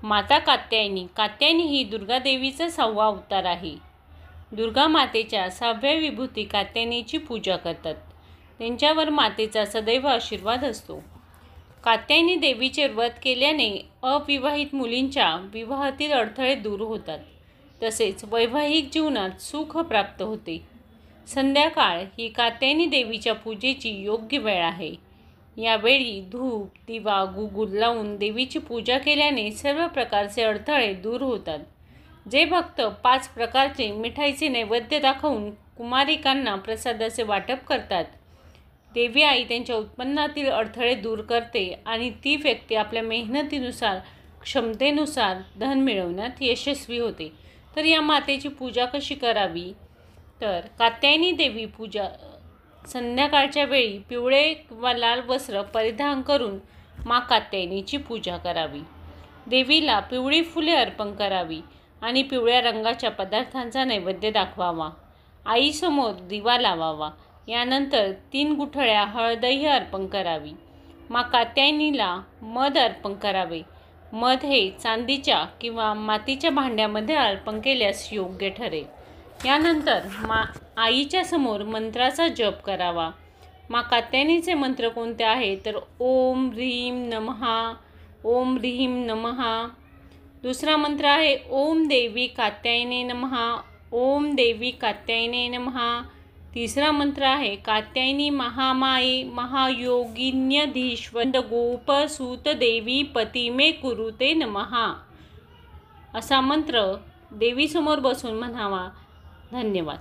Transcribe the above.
माता कात्यायनी. कात्यायनी ही दुर्गा देवीचा 6वा अवतार आहे. दुर्गा मातेच्या 6व्या विभूती कात्यायनीची पूजा करतात. त्यांच्यावर मातेचा सदैव आशीर्वाद असतो. कात्यायनी देवीचे व्रत केल्याने अविवाहित मुलींच्या विवाहातील अडथळे दूर होतात. तसेच वैवाहिक जीवनात सुख प्राप्त होते. संध्याकाळ ही कात्यायनी देवीच्या पूजेची योग्य वेळ आहे. यावेळी धूप, दिवा, गुगुल लावून देवीची पूजा केल्याने सर्व प्रकारचे अडथळे दूर होतात. जे भक्त 5 प्रकारचे मिठाईचे नैवेद्य दाखवून कुमारिकांना प्रसादाचे वाटप करतात, देवी आई त्यांच्या उत्पन्नातील अडथळे दूर करते आणि ती व्यक्ती आपल्या मेहनतीनुसार, क्षमतेनुसार धन मिळवण्यात यशस्वी होते. तर या मातेची पूजा कशी करावी? तर कात्यायनी देवी पूजा संध्याकाळच्या वेळी पिवळे व लाल वस्त्र परिधान करून मां कात्यायनीची पूजा करावी. देवीला पिवळी फुले अर्पण करावी आणि पिवळ्या रंगाच्या पदार्थांचा नैवेद्य दाखवावा. आईसमोर दिवा लावावा. यानंतर 3 गुठळ्या हळदही अर्पण करावी. मां कात्यायनीला मध अर्पण करावे. मध हे चांदीच्या किंवा मातीच्या भांड्यामध्ये अर्पण केल्यास योग्य ठरेल. यानंतर आईच्या समोर मंत्राचा जप करावा. मां कात्यायनीचे मंत्र कोणते आहेत? तर ओम ह्रीं नमः, ओम ह्रीं नमः. दुसरा मंत्र आहे ओम देवी कात्यायने नमः, ओम देवी कात्यायने नमः. तिसरा मंत्र आहे कात्यायनी महामाये महायोगिन्यधीश्वर गोप सूत देवी पतिमे कुरुते नमः. असा मंत्र देवीसमोर बसून म्हणावा. धन्यवाद.